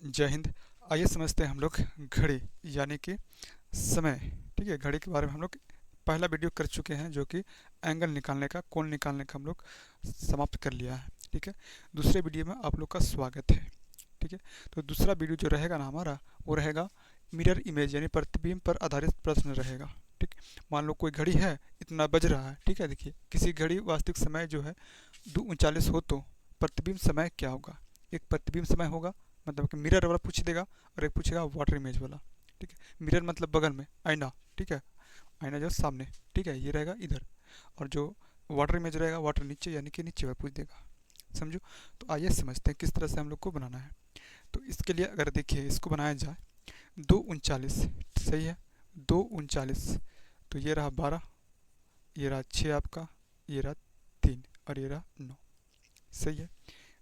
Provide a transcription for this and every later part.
जय हिंद। आइए समझते हैं हम लोग घड़ी यानी कि समय। ठीक है, घड़ी के बारे में हम लोग पहला वीडियो कर चुके हैं जो कि एंगल निकालने का, कोण निकालने का हम लोग समाप्त कर लिया है। ठीक है, दूसरे वीडियो में आप लोग का स्वागत है। ठीक है, तो दूसरा वीडियो जो रहेगा ना हमारा, वो रहेगा मिरर इमेज यानी प्रतिबिंब पर आधारित प्रश्न रहेगा। ठीक, मान लो कोई घड़ी है, इतना बज रहा है। ठीक है, देखिए किसी घड़ी वास्तविक समय जो है 2:39 हो तो प्रतिबिंब समय क्या होगा। एक प्रतिबिंब समय होगा, मतलब कि मिरर वाला पूछ देगा, और एक पूछेगा वाटर इमेज वाला। ठीक है, मिरर मतलब बगल में आईना। ठीक है, आईना जो सामने। ठीक है, ये रहेगा इधर। और जो वाटर इमेज रहेगा, वाटर नीचे यानी कि नीचे वाला पूछ देगा। समझो। तो आइए समझते हैं किस तरह से हम लोग को बनाना है। तो इसके लिए अगर देखिए इसको बनाया जाए 2:39, सही है। 2:39, तो ये रहा 12, ये रहा 6 आपका, ये रहा 3 और ये रहा 9। सही है,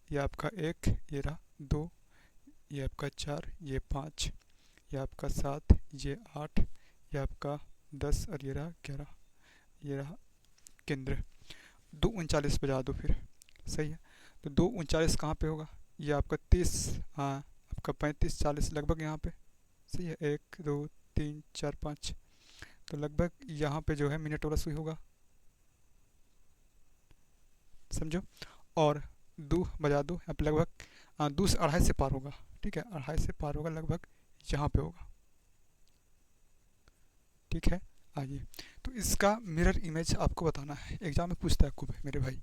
ये आपका 1, ये रहा 2, ये आपका 4, ये 5, ये आपका 7, ये 8, ये आपका 10 और ये रहा 11। ये रहा केंद्र। 2:39 बजा दो फिर। सही है, तो 2:39 कहाँ पे होगा, ये आपका 30, हाँ आपका 35-40 लगभग यहाँ पे। सही है, 1 2 3 4 5, तो लगभग यहाँ पे जो है मिनट वाला सुई होगा। समझो। और दो बजा दो यहाँ पे लगभग, दो से अढ़ाई से पार होगा। ठीक है, अढ़ाई से पार होगा, लगभग यहाँ पे होगा। ठीक है, आइए। तो इसका मिरर इमेज आपको बताना है, एग्जाम में पूछता है खूब मेरे भाई।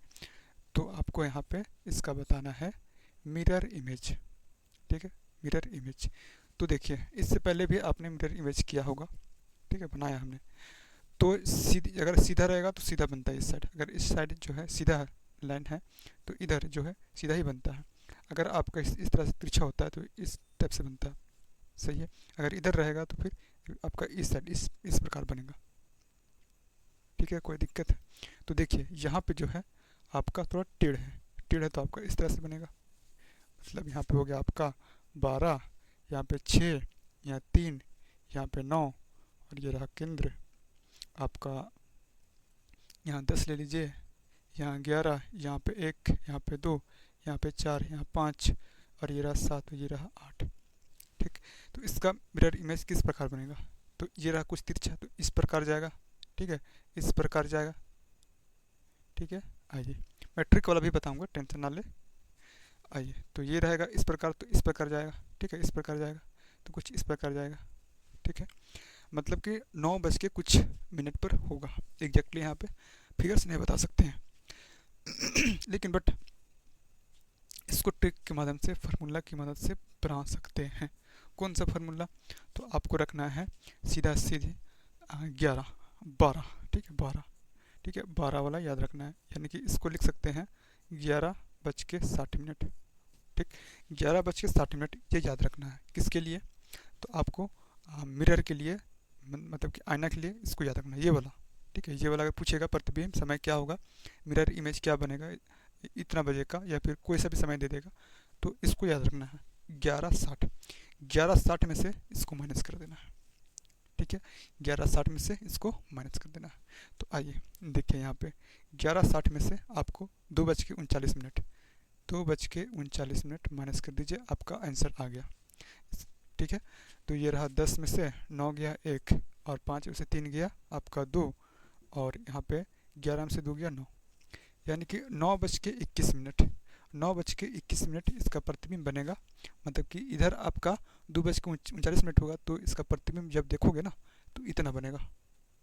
तो आपको यहाँ पे इसका बताना है मिरर इमेज। ठीक है, मिरर इमेज। तो देखिए इससे पहले भी आपने मिरर इमेज किया होगा। ठीक है, बनाया हमने। तो सीधी, अगर सीधा रहेगा तो सीधा बनता है इस साइड, अगर इस साइड जो है सीधा लाइन है तो इधर जो है सीधा ही बनता है। अगर आपका इस तरह से तिरछा होता है तो इस टाइप से बनता है। सही है, अगर इधर रहेगा तो फिर आपका इस साइड इस प्रकार बनेगा। ठीक है, कोई दिक्कत है। तो देखिए यहाँ पे जो है आपका थोड़ा टेढ़ है, टेढ़ है तो आपका इस तरह से बनेगा। मतलब यहाँ पे हो गया आपका 12, यहाँ पे 6, यहाँ 3, यहाँ पे 9 और ये रहा केंद्र आपका। यहाँ 10 ले लीजिए, यहाँ 11, यहाँ पे 1, यहाँ पे 2, यहाँ पे 4, यहाँ 5 और ये रहा 7, ये रहा 8। ठीक, तो इसका मिरर इमेज किस प्रकार बनेगा। तो ये रहा कुछ तिरछा, तो इस प्रकार जाएगा। ठीक है, इस प्रकार जाएगा। ठीक है, आइए मैं ट्रिक वाला भी बताऊंगा, टेंशन ना ले। आइए, तो ये रहेगा इस प्रकार, तो इस प्रकार जाएगा। ठीक है, इस प्रकार जाएगा, तो कुछ इस प्रकार जाएगा। ठीक है, मतलब कि 9 बज के कुछ मिनट पर होगा। एग्जैक्टली यहाँ पे फिगर्स नहीं बता सकते हैं लेकिन बट इसको ट्रिक के माध्यम से, फार्मूला की मदद से बना सकते हैं। कौन सा फार्मूला, तो आपको रखना है सीधा सीधे 11 12। ठीक है, 12। ठीक है, 12 वाला याद रखना है, यानी कि इसको लिख सकते हैं 11:60। ठीक, 11:60 ये याद रखना है। किसके लिए, तो आपको मिरर के लिए, मतलब कि आईना के लिए इसको याद रखना है, ये वाला। ठीक है, ये वाला अगर पूछेगा प्रतिबिंब समय क्या होगा, मिरर इमेज क्या बनेगा इतना बजे का, या फिर कोई सा भी समय दे देगा, तो इसको याद रखना है 11:60। 11:60 में से इसको माइनस कर देना है। ठीक है, 11:60 में से इसको माइनस कर देना है। तो आइए देखिए यहाँ पे 11:60 में से आपको 2:39, 2:39 माइनस कर दीजिए, आपका आंसर आ गया। ठीक है, तो ये रहा 10 में से 9 गया 1, और 5 में से 3 गया आपका 2, और यहाँ पे 11 में से 2 गया 9, यानी कि 9:21। 9:21 इसका प्रतिबिंब बनेगा। मतलब कि इधर आपका 2:39 होगा, तो इसका प्रतिबिंब जब देखोगे ना तो इतना बनेगा,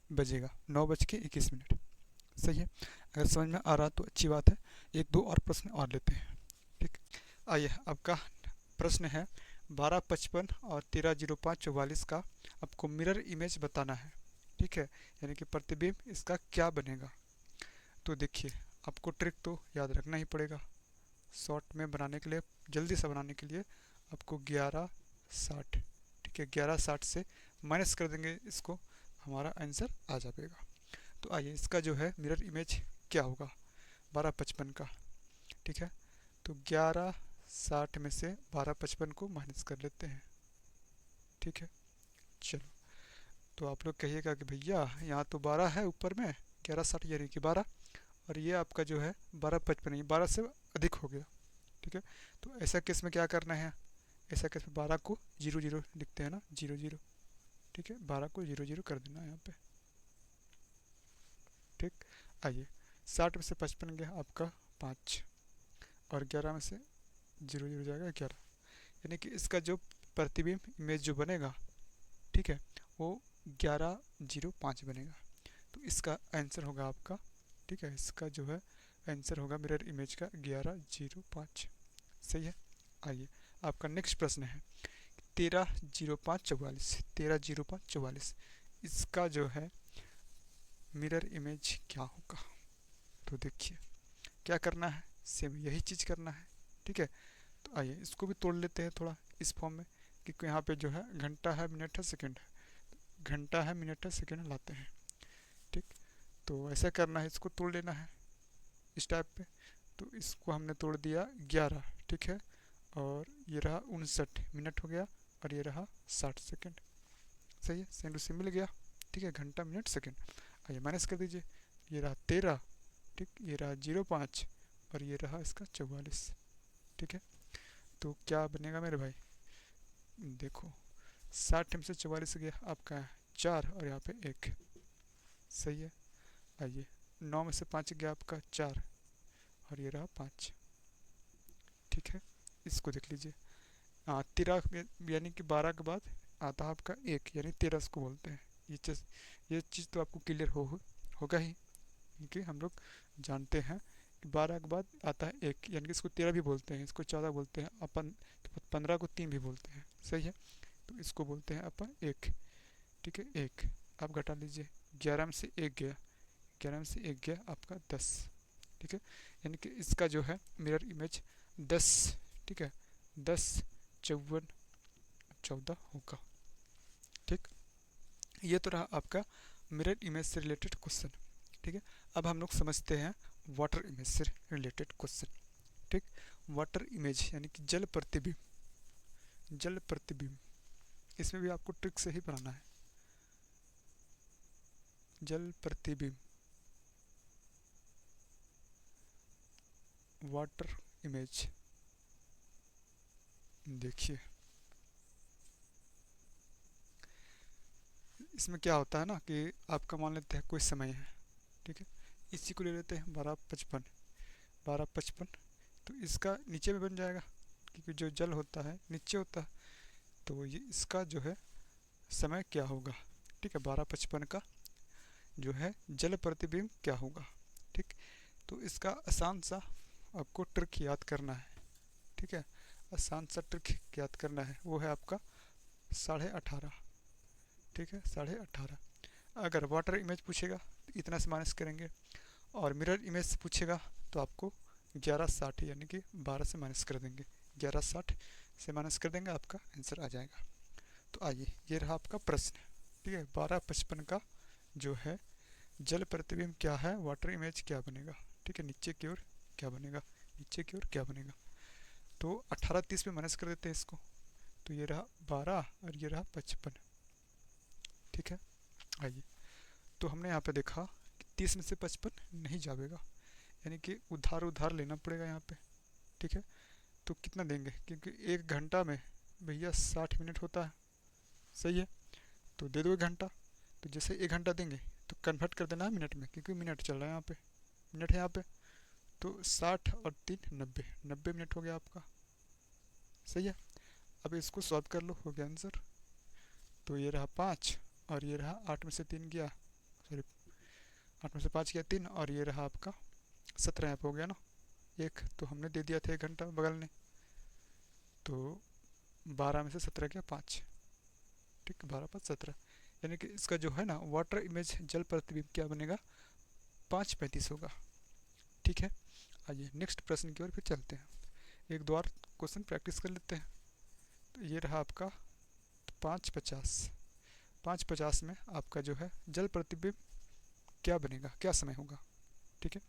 बजेगा 9:21। सही है, अगर समझ में आ रहा तो अच्छी बात है। एक दो और प्रश्न और लेते हैं। ठीक, आइए आपका प्रश्न है 12:55 और 13:05:44 का आपको मिरर इमेज बताना है। ठीक है, यानी कि प्रतिबिंब इसका क्या बनेगा। तो देखिए आपको ट्रिक तो याद रखना ही पड़ेगा शॉर्ट में बनाने के लिए, जल्दी से बनाने के लिए। आपको 11:60, ठीक है, 11:60 से माइनस कर देंगे इसको, हमारा आंसर आ जाएगा। तो आइए इसका जो है मिरर इमेज क्या होगा 12:55 का। ठीक है, तो 11:60 में से 12:55 को माइनस कर लेते हैं। ठीक है, चलो। तो आप लोग कहिएगा कि भैया यहाँ तो 12 है ऊपर में, 11:60 यानी कि 12, और ये आपका जो है 12:55, ये 12 से अधिक हो गया। ठीक है, तो ऐसा केस में क्या करना है, ऐसा कैसे 12 को 0 0 लिखते हैं ना, 0 0, ठीक है, 12 को 0 0 कर देना यहाँ पे, ठीक। आइए 60 में से 55 गया आपका 5, और 11 में से 0 0 जाएगा 11, यानी कि इसका जो प्रतिबिंब इमेज जो बनेगा, ठीक है, वो 1105 बनेगा। तो इसका आंसर होगा आपका, ठीक है, इसका जो है आंसर होगा मिरर इमेज का 1105, सही है। आइए आपका नेक्स्ट प्रश्न है 130544, 130544, इसका जो है मिरर इमेज क्या होगा। तो देखिए क्या करना है, सेम यही चीज़ करना है, ठीक है। तो आइए इसको भी तोड़ लेते हैं थोड़ा इस फॉर्म में, क्योंकि यहाँ पे जो है घंटा है, मिनट है, सेकंड है, घंटा है, मिनट है, सेकंड लाते हैं, ठीक। तो ऐसा करना है, इसको तोड़ लेना है इस टाइप पे। तो इसको हमने तोड़ दिया 11, ठीक है, और ये रहा 59 मिनट हो गया, और ये रहा 60 सेकंड, सही है, सेम टू सेम मिल गया, ठीक है, घंटा मिनट सेकंड। आइए माइनस कर दीजिए, ये रहा 13, ठीक, ये रहा 05, और ये रहा इसका 44, ठीक है। तो क्या बनेगा मेरे भाई, देखो 60 में से 44 गया आपका 4, और यहाँ पे 1, सही है। आइए 9 में से 5 गया आपका 4, और ये रहा 5, ठीक है। इसको देख लीजिए, 13 यानी कि 12 के बाद आता है आपका 1, यानी 13 इसको बोलते हैं। ये चीज़ तो आपको क्लियर होगा ही, क्योंकि हम लोग जानते हैं कि 12 के बाद आता है 1, यानी कि इसको 13 भी बोलते हैं, इसको 14 बोलते हैं अपन, 15 को 3 भी बोलते हैं, सही है। तो इसको बोलते हैं अपन 1, ठीक है, 1। आप घटा लीजिए, 11 में से 1 गया, 11 में से 1 गया आपका 10, ठीक है, यानी कि इसका जो है मिरर इमेज 10, ठीक है, 10 54 14 होगा, ठीक। ये तो रहा आपका मिरर इमेज से रिलेटेड क्वेश्चन, ठीक है। अब हम लोग समझते हैं वाटर इमेज से रिलेटेड क्वेश्चन, ठीक। वाटर इमेज यानी कि जल प्रतिबिंब, जल प्रतिबिंब, इसमें भी आपको ट्रिक से ही बनाना है। जल प्रतिबिंब, वाटर इमेज, देखिए इसमें क्या होता है ना कि आपका मान लेते हैं कोई समय है, ठीक है, इसी को ले लेते हैं 12:55, 12:55, तो इसका नीचे में बन जाएगा, क्योंकि जो जल होता है नीचे होता है, तो ये इसका जो है समय क्या होगा, ठीक है, 12:55 का जो है जल प्रतिबिंब क्या होगा, ठीक। तो इसका आसान सा आपको ट्रिक याद करना है, ठीक है, आसान सा ट्रिक याद करना है, वो है आपका 18.5, ठीक है, 18.5। अगर वाटर इमेज पूछेगा तो इतना से माइनस करेंगे, और मिरर इमेज से पूछेगा तो आपको 11:60 यानी कि 12 से माइनस कर देंगे, 11:60 से माइनस कर देंगे, आपका आंसर आ जाएगा। तो आइए ये रहा आपका प्रश्न, ठीक है, 12:55 का जो है जल प्रतिबिंब क्या है, वाटर इमेज क्या बनेगा, ठीक है, नीचे की ओर क्या बनेगा, नीचे की ओर क्या बनेगा। तो 18:30 में माइनस कर देते हैं इसको, तो ये रहा 12, और ये रहा 55, ठीक है। आइए तो हमने यहाँ पे देखा कि 30 में से 55 नहीं जाएगा, यानी कि उधार उधार लेना पड़ेगा यहाँ पे, ठीक है। तो कितना देंगे, क्योंकि 1 घंटा में भैया 60 मिनट होता है, सही है, तो दे दो 1 घंटा। तो जैसे 1 घंटा देंगे तो कन्वर्ट कर देना है मिनट में, क्योंकि मिनट चल रहा है यहाँ पे, मिनट है यहाँ पे। तो 60 और 3 90, 90 मिनट हो गया आपका, सही है। अब इसको सॉल्व कर लो, हो गया आंसर। तो ये रहा 5, और ये रहा 8 में से 3 गया, सॉरी 8 में से 5 गया 3, और ये रहा आपका 17 यहाँ पे हो गया ना, 1 तो हमने दे दिया था 1 घंटा बगल ने, तो 12 में से 17 गया 5, ठीक, 12×5 = 17, यानी कि इसका जो है ना वाटर इमेज जल प्रतिबिंब क्या बनेगा, 5:35 होगा, ठीक है। आइए नेक्स्ट प्रश्न की ओर फिर चलते हैं, एक दो और क्वेश्चन प्रैक्टिस कर लेते हैं। तो ये रहा आपका 5:50, 5:50 में आपका जो है जल प्रतिबिंब क्या बनेगा, क्या समय होगा, ठीक है।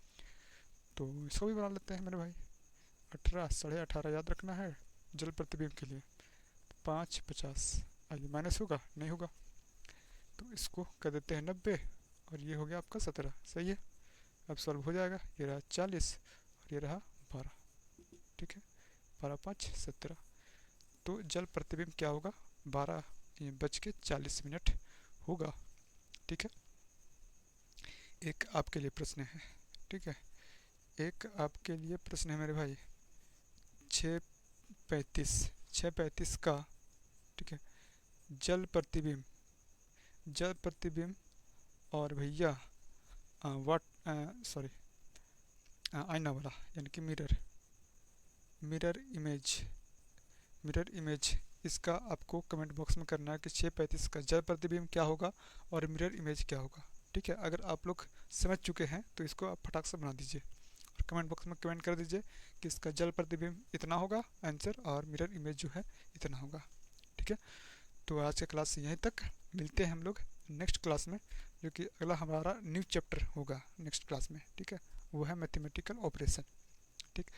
तो इसको भी बना लेते हैं मेरे भाई, 18 18.5 याद रखना है जल प्रतिबिंब के लिए, 5:50, आइए माइनस होगा, नहीं होगा, तो इसको कर देते हैं 90, और ये हो गया आपका 17, सही है। अब सॉल्व हो जाएगा, ये रहा 40, और ये रहा 12, ठीक है, 12×5 = 17। तो जल प्रतिबिंब क्या होगा, 12:40 होगा। ठीक है, एक आपके लिए प्रश्न है। ठीक है, एक आपके लिए प्रश्न है मेरे भाई, 6:35 का, ठीक है, जल प्रतिबिंब, जल प्रतिबिंब और भैया वाट सॉरी आईना वाला यानी कि mirror, mirror image, mirror image, इसका आपको कमेंट बॉक्स में करना है कि 6:35 का जल प्रतिबिंब क्या होगा और मिरर इमेज क्या होगा। ठीक है, अगर आप लोग समझ चुके हैं तो इसको आप फटाक से बना दीजिए और कमेंट बॉक्स में कमेंट कर दीजिए कि इसका जल प्रतिबिंब इतना होगा आंसर और मिरर इमेज जो है इतना होगा। ठीक है, तो आज का क्लास यहीं तक, मिलते हैं हम लोग नेक्स्ट क्लास में, जो कि अगला हमारा न्यू चैप्टर होगा नेक्स्ट क्लास में। ठीक है, वो है मैथमेटिकल ऑपरेशन। ठीक।